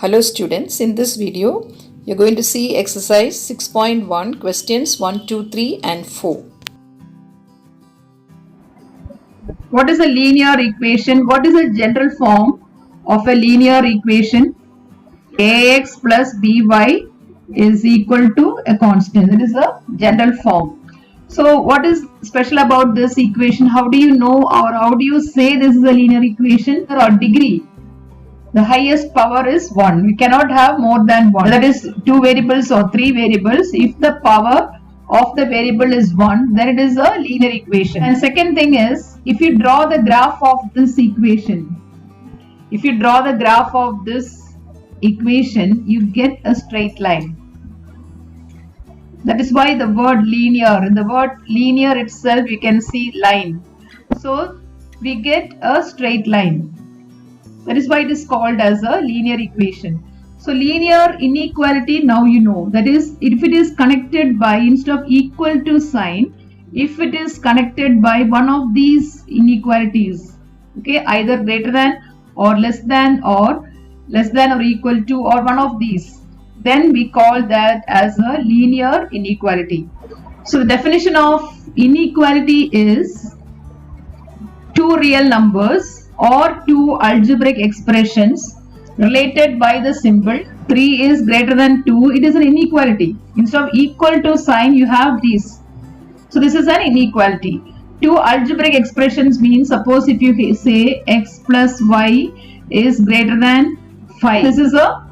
Hello students, in this video you're going to see exercise 6.1 questions 1, 2, 3 and 4. What is a linear equation? What is a general form of a linear equation? Ax plus by is equal to a constant. That is a general form. So what is special about this equation? How do you know, or how do you say this is a linear equation? Or degree. The highest power is 1. We cannot have more than 1. That is 2 variables or 3 variables. If the power of the variable is 1, then it is a linear equation. And second thing is, if you draw the graph of this equation, you get a straight line. That is why the word linear. In the word linear itself, you can see line. So we get a straight line. That is why it is called as a linear equation. So linear inequality, now you know. That is, if it is connected by, instead of equal to sign, if it is connected by one of these inequalities, okay, either greater than or less than or equal to, or one of these, then we call that as a linear inequality. So the definition of inequality is two real numbers or two algebraic expressions related by the symbol 3 is greater than 2. It is an inequality. Instead of equal to sign, you have these. So this is an inequality. Two algebraic expressions means, suppose if you say x plus y is greater than 5. This is a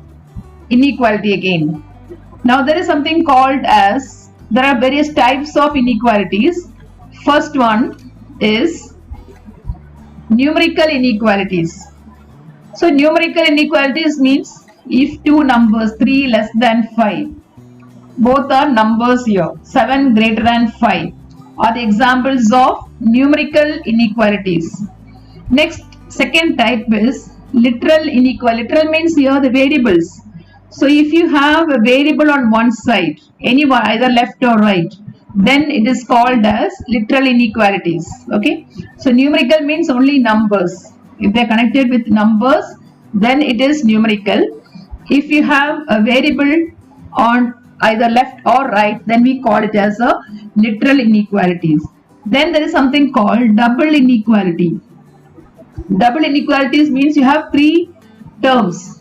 inequality again. Now there is something called as, there are various types of inequalities. First one is numerical inequalities. So numerical inequalities means if two numbers 3 less than 5, both are numbers here, 7 greater than 5 are the examples of numerical inequalities. Next, second type is literal inequality. Literal means here the variables. So if you have a variable on one side, anyone, either left or right, then it is called as literal inequalities. Okay, so numerical means only numbers. If they are connected with numbers, then it is numerical. If you have a variable on either left or right, then we call it as a literal inequalities. Then there is something called double inequality. Double inequalities means you have 3 terms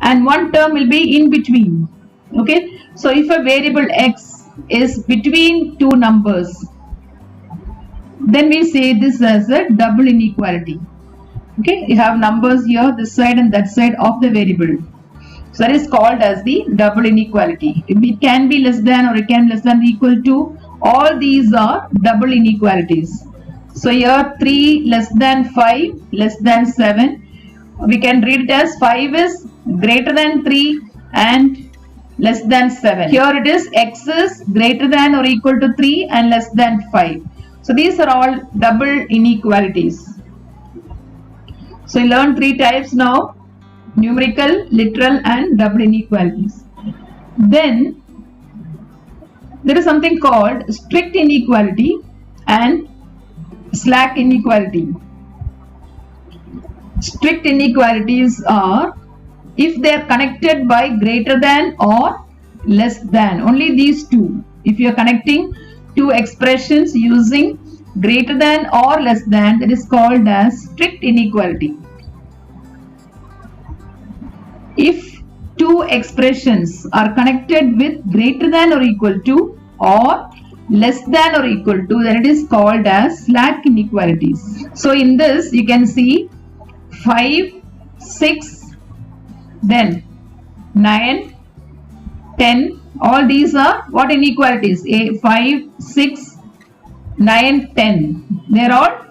and one term will be in between. Okay, so if a variable x is between two numbers, then we say this as a double inequality. Okay, you have numbers here, this side and that side of the variable. So that is called as the double inequality. It can be less than or it can be less than or equal to. All these are double inequalities. So here 3 less than 5 less than 7. We can read it as 5 is greater than 3 and less than 7. Here it is x is greater than or equal to 3 and less than 5. So these are all double inequalities. So you learn 3 types now: numerical, literal and double inequalities. Then there is something called strict inequality and slack inequality. Strict inequalities are if they are connected by greater than or less than, only these two. If you are connecting two expressions using greater than or less than, that is called as strict inequality. If two expressions are connected with greater than or equal to or less than or equal to, then it is called as slack inequalities. So in this you can see 5, 6, then 9, 10, all these are what inequalities? 5, 6, 9, 10. They are all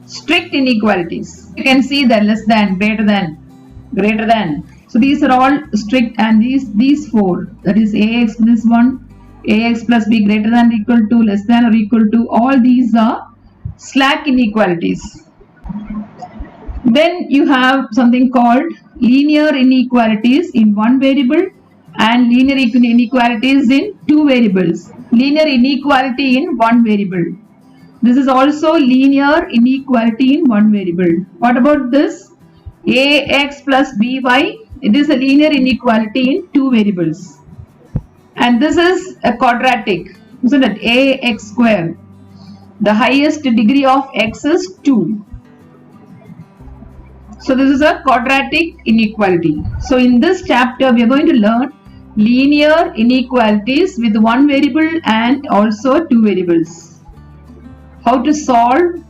strict inequalities. You can see that less than, greater than. So these are all strict, and these 4, that is ax plus 1, ax plus b greater than or equal to, less than or equal to, all these are slack inequalities. Then you have something called linear inequalities in one variable and linear inequalities in 2 variables. Linear inequality in one variable. This is also linear inequality in one variable. What about this? Ax plus by it is a linear inequality in two variables. And this is a quadratic, isn't it? Ax square. The highest degree of x is 2. So this is a quadratic inequality. So in this chapter we are going to learn linear inequalities with one variable and also two variables. How to solve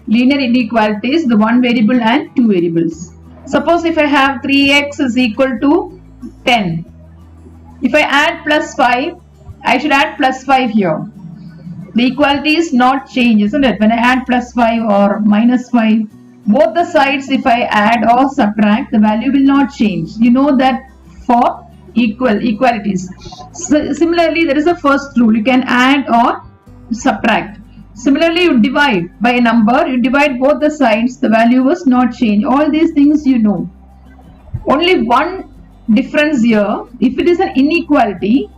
linear inequalities, the one variable and two variables. Suppose if I have 3x is equal to 10. If I add plus 5, I should add plus 5 here. The equality is not changed, isn't it? When I add plus 5 or minus 5, both the sides if I add or subtract, the value will not change. You know that for equalities. So, similarly, there is a first rule. You can add or subtract. Similarly, you divide by a number. You divide both the sides. The value was not changed. All these things you know. Only one difference here. If it is an inequality,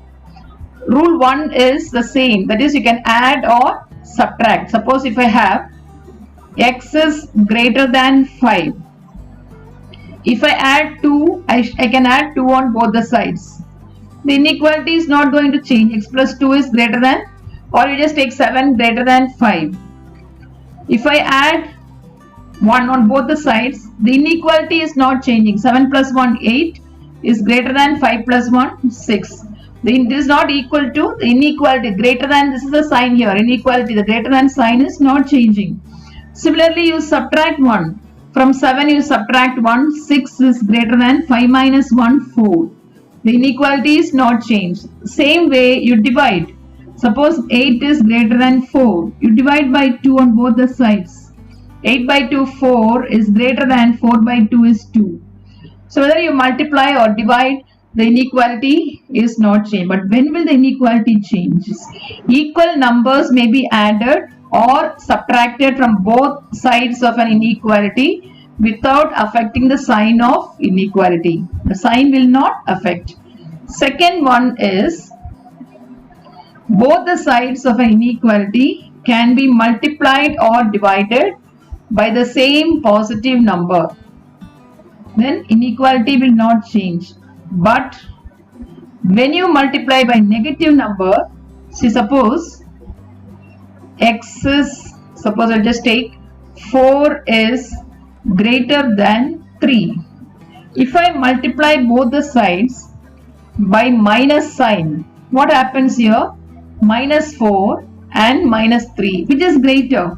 rule 1 is the same. That is, you can add or subtract. Suppose if I have x is greater than 5. If I add 2, I can add 2 on both the sides. The inequality is not going to change. X plus 2 is greater than, or you just take 7 greater than 5. If I add 1 on both the sides, the inequality is not changing. 7 plus 1, 8 is greater than 5 plus 1, 6. It is not equal to the inequality. Greater than, this is the sign here. Inequality, the greater than sign is not changing. Similarly, you subtract 1. From 7 you subtract 1. 6 is greater than 5 minus 1, 4. The inequality is not changed. Same way you divide. Suppose 8 is greater than 4. You divide by 2 on both the sides. 8 by 2, 4 is greater than 4 by 2 is 2. So whether you multiply or divide, the inequality is not changed. But when will the inequality change? Equal numbers may be added or subtracted from both sides of an inequality without affecting the sign of inequality. The sign will not affect. Second one is, both the sides of an inequality can be multiplied or divided by the same positive number. Then inequality will not change. But when you multiply by negative number, see, suppose x is, suppose I'll just take 4 is greater than 3. If I multiply both the sides by minus sign, what happens here? Minus 4 and minus 3, which is greater?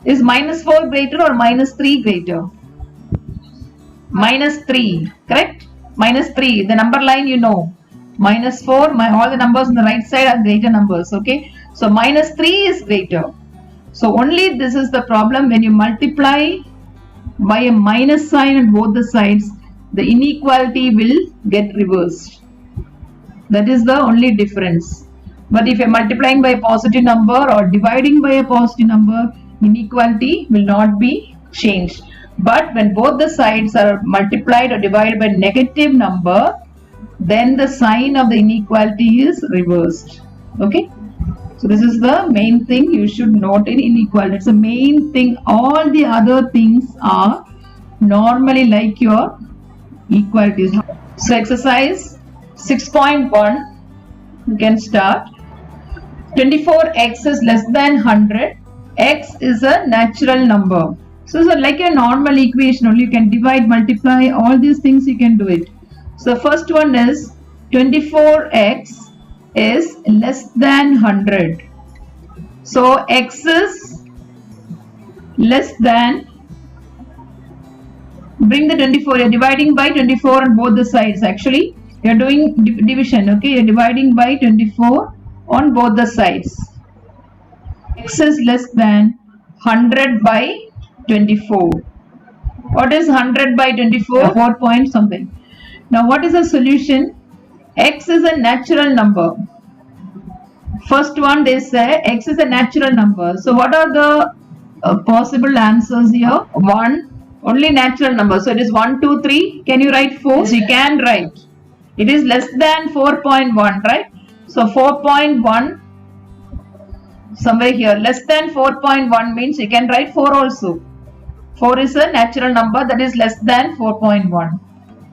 Is minus 4 greater or minus 3 greater? Minus 3, correct? Minus 3, the number line you know. Minus 4, all the numbers on the right side are greater numbers, okay? So minus 3 is greater. So only this is the problem, when you multiply by a minus sign on both the sides, the inequality will get reversed. That is the only difference. But if you are multiplying by a positive number or dividing by a positive number, inequality will not be changed. But when both the sides are multiplied or divided by negative number, then the sign of the inequality is reversed. Okay? So this is the main thing you should note in inequality. It's the main thing. All the other things are normally like your equalities. So exercise 6.1, you can start. 24x is less than 100. X is a natural number. So it's like a normal equation only. You can divide, multiply, all these things you can do it. So the first one is 24x is less than 100. So x is less than, bring the 24, you're dividing by 24 on both the sides. Actually, you're doing division, okay? You're dividing by 24 on both the sides. X is less than 100 by 24. What is 100 by 24? 4 point something. Now what is the solution? X is a natural number. First one, they say x is a natural number. So what are the possible answers here? 1, only natural number. So it is 1, 2, 3. Can you write 4? So you can write. It is less than 4.1, right? So 4.1 somewhere here. Less than 4.1 means you can write 4 also. 4 is a natural number, that is less than 4.1.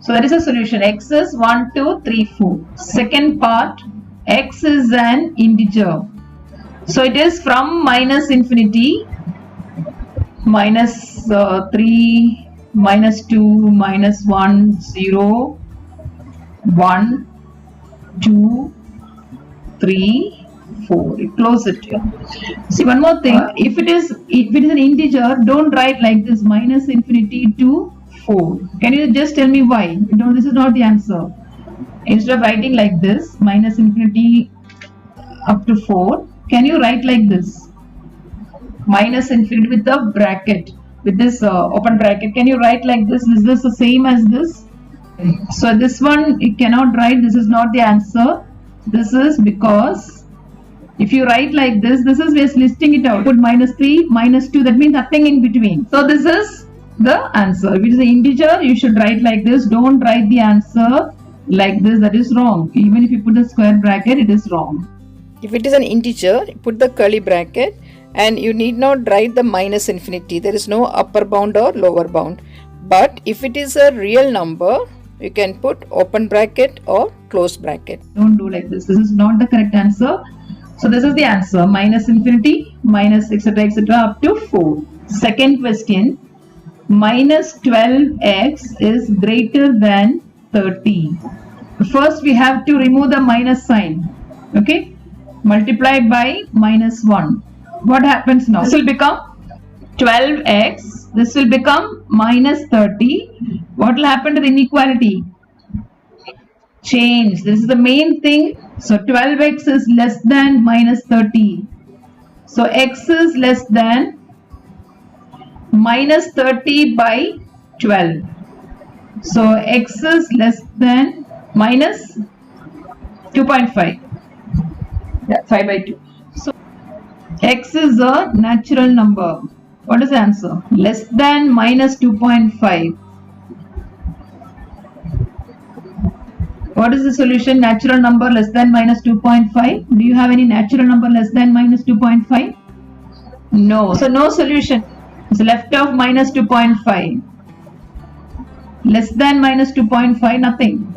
So that is a solution. X is 1, 2, 3, 4. Second part, X is an integer. So it is from minus infinity, minus 3, minus 2, minus 1, 0, 1, 2, 3, 4. You close it here. See, one more thing. If it is an integer, don't write like this, minus infinity to 4. Can you just tell me why? No, this is not the answer. Instead of writing like this, minus infinity up to 4, can you write like this? Minus infinity with the bracket, with this open bracket. Can you write like this? Is this the same as this? So this one you cannot write. This is not the answer. This is because if you write like this, this is just listing it out. Put minus 3, minus 2. That means nothing in between. So this is the answer. If it is an integer, you should write like this. Don't write the answer like this. That is wrong. Even if you put a square bracket, it is wrong. If it is an integer, put the curly bracket and you need not write the minus infinity. There is no upper bound or lower bound. But if it is a real number, you can put open bracket or closed bracket. Don't do like this. This is not the correct answer. So this is the answer. Minus infinity, minus etc. up to 4. Second question. Minus 12x is greater than 30. First we have to remove the minus sign. Okay. Multiplied by minus 1. What happens now? This will become 12x. This will become minus 30. What will happen to the inequality? Change. This is the main thing. So 12x is less than minus 30. So x is less than minus 30 by 12. So x is less than minus 2.5. Yeah, 5 by 2. So x is a natural number. What is the answer? Less than minus 2.5. What is the solution? Natural number less than minus 2.5. Do you have any natural number less than minus 2.5? No. So no solution. It's left of minus 2.5. Less than minus 2.5, nothing.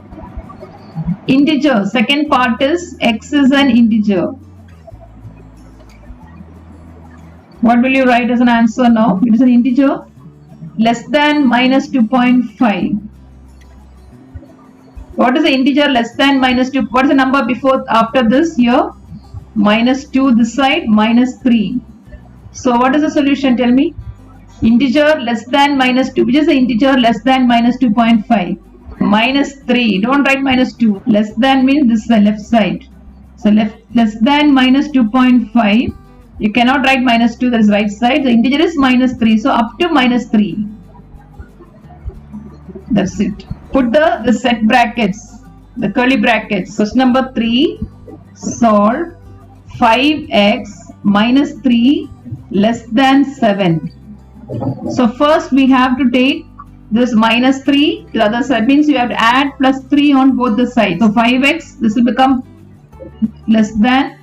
Integer. Second part is x is an integer. What will you write as an answer now? It is an integer. Less than minus 2.5. What is the integer less than minus 2? What is the number before, after this here? Minus 2 this side, minus 3. So what is the solution? Tell me. Integer less than minus 2. Which is the integer less than minus 2.5? Minus 3. Don't write minus 2. Less than means this is the left side. So less than minus 2.5. You cannot write minus 2. That is right side. The integer is minus 3. So up to minus 3. That's it. Put the set brackets, the curly brackets. Question number 3. Solve 5x minus 3 less than 7. So first we have to take this minus 3 to the other side. Means you have to add plus 3 on both the sides. So 5x, this will become less than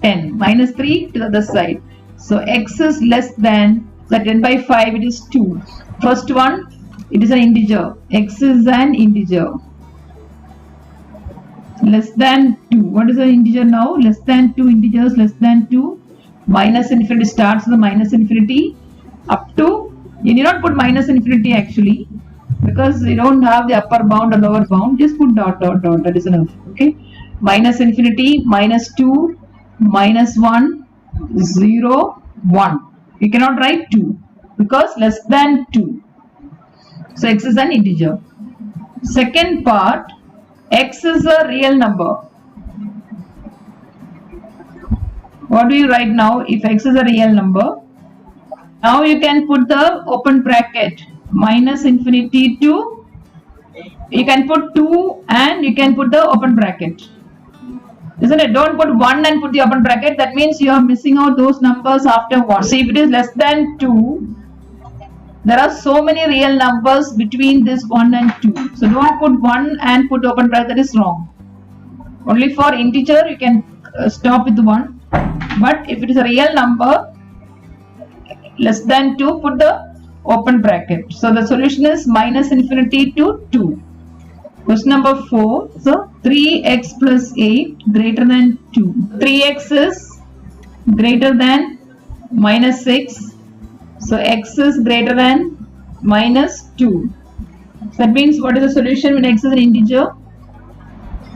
10. Minus 3 to the other side. So x is less than, so 10 by 5 it is 2. First one, it is an integer. X is an integer. Less than 2. What is the integer now? Less than 2 integers, less than 2. Minus infinity starts with the minus infinity. Up to, you need not put minus infinity actually, because you don't have the upper bound or lower bound. Just put dot dot dot. That is enough. Okay. Minus infinity, minus 2, minus 1, 0, 1. You cannot write 2 because less than 2. So x is an integer. Second part, x is a real number. What do you write now if x is a real number? Now you can put the open bracket, minus infinity to, you can put 2 and you can put the open bracket. Isn't it? Don't put 1 and put the open bracket. That means you are missing out those numbers after 1. See, if it is less than 2, there are so many real numbers between this 1 and 2. So don't put 1 and put open bracket. That is wrong. Only for integer you can stop with 1. But if it is a real number, less than 2, put the open bracket. So the solution is minus infinity to 2. Question number 4. So 3x plus 8 greater than 2. 3x is greater than minus 6. So x is greater than minus 2. So that means what is the solution when x is an integer?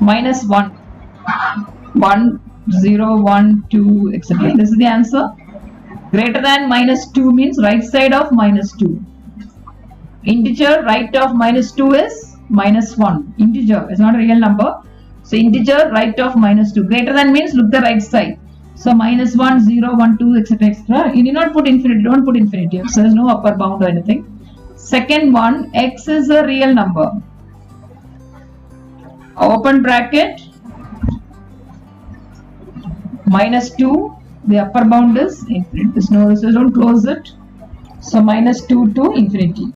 Minus 1. 1, 0, 1, 2, etc. This is the answer. Greater than minus 2 means right side of minus 2. Integer right of minus 2 is minus 1. Integer is not a real number. So integer right of minus 2. Greater than means look the right side. So minus 1, 0, 1, 2, etc. etc. You need not put infinity. Don't put infinity. So there is no upper bound or anything. Second one, x is a real number. Open bracket. Minus 2. The upper bound is infinity. So don't close it. So minus 2 to infinity.